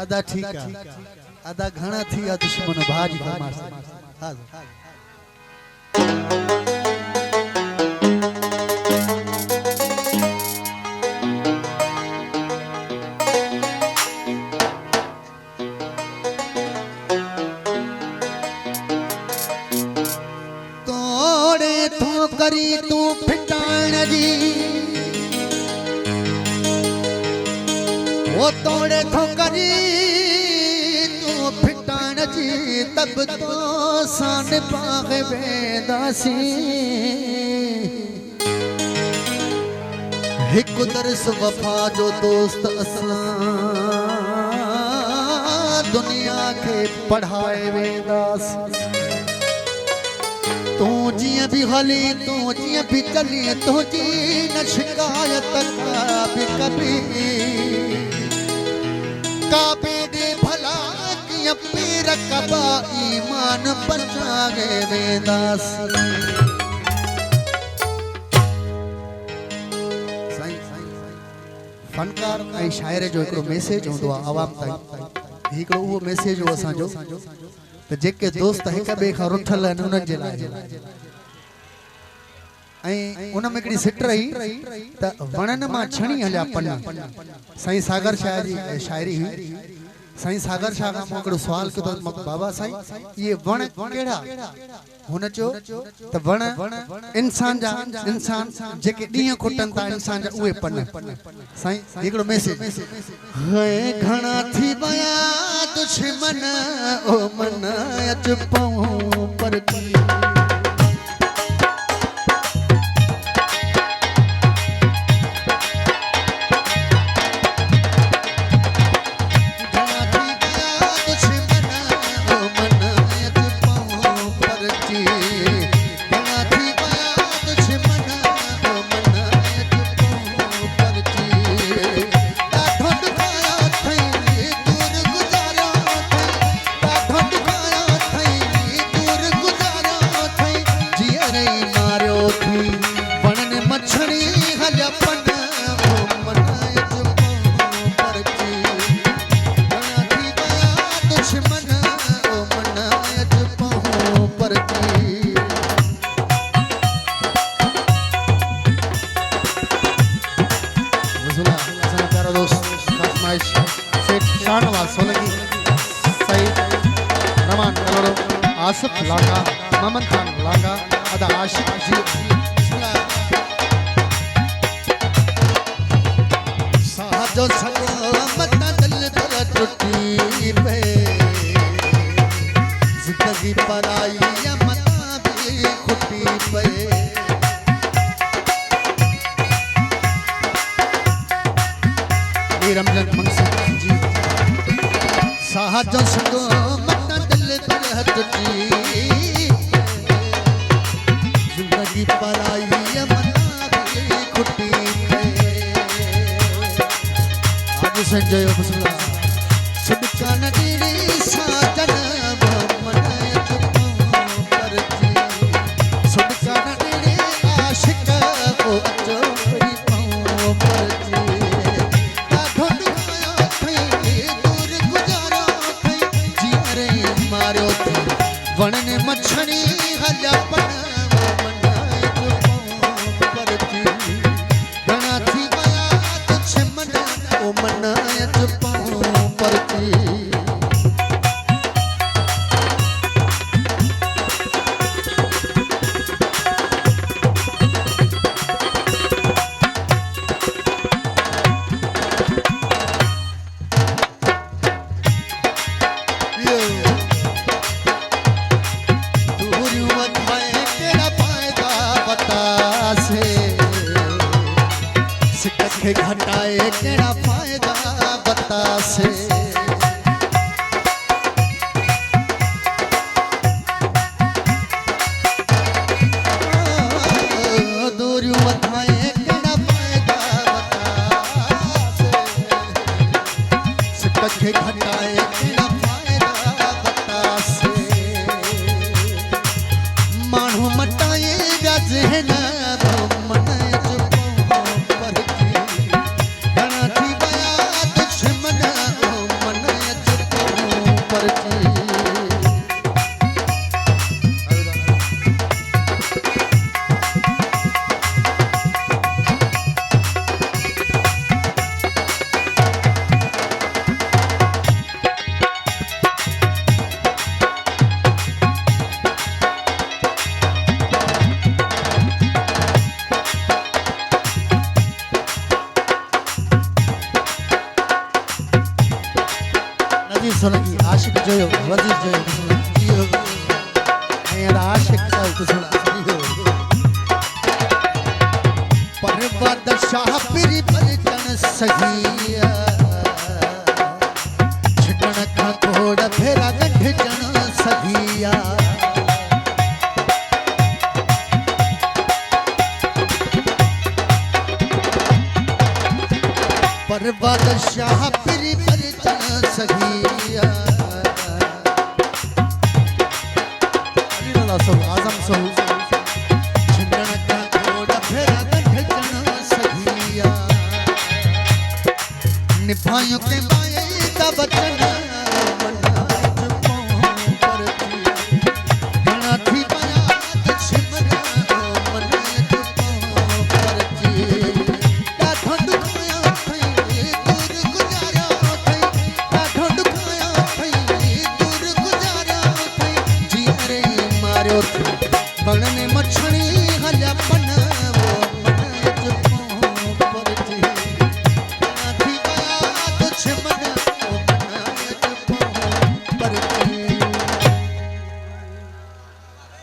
आधा ठीक है आधा घना थी या दुश्मन भाज फरमाश हां तोड़े तो करी तू फिटाण जी वो तोड़े तो करी तू फिटाण जी तब तो सान पाग वेदासी एक दर्स वफा जो दोस्त असला दुनिया के पढ़ाए वेदासी तू जिया भी हली तू जिया भी चली तू जी न शिकायत कभी कभी काबे दे भला कि पीर कबा ईमान बचा गए वेदास फनकार ऐं शायर जो हिकिड़ो मैसेज हूंदो आहे आवाम ताईं हिकिड़ो उहो मैसेज हो असांजो त जेके दोस्त हिक ॿिए खां रुठल आहिनि उन्हनि जे लाइ ऐं उन में हिकिड़ी सिट रही त वणनि मां छणी हलिया पन साईं सागर शाह जी शाइरी हुई साईं सागर शाह खां मूं हिकिड़ो सुवाल कयो त बाबा साईं इहे वण कहिड़ा हुन चयो त वण इंसान जा इंसान जेके ॾींहं खुटनि था इंसान जा उहे पन साईं हिकिड़ो मैसेज है घणा थी विया दुश्मन ओ मन अच पऊं पर आसिफ लागा ममन खान लागा अदा आशिक जी साजो सलामत दिल पर टूटी पे जिंदगी पराई मता भी खुटी पे रमजन मंगसी जी साजो सलामत दिल पर टूटी जिंदगी पराई मता भी खुटी पे आज संजय बसला सदका नदीरी साजन मन चुप पर जी सदका नदीरी आशिक को चोरी पाऊं पर जी ढोंड आया थे दूर गुजारा थे जी रे मारो थे वण ने मछणी हल्या पण घटाए केड़ा फायदा बता से दूरियों वधाए केड़ा फायदा बता से कखे घटाए केड़ा फायदा बता से मानू मटाए जहन मन जो वजीर जो यो यार आशिक सा कुसुला यो पर्वत शाह पीरी परचन सगिया छटण का घोड़ा फेरा गंढ जन सगिया पर्वत शाह पीरी परचन सगिया आजम सो छिंदन का घोड़ा फेरा गंढ जन सगिया निभायों के माये का वचन बनने मछली हल्या पन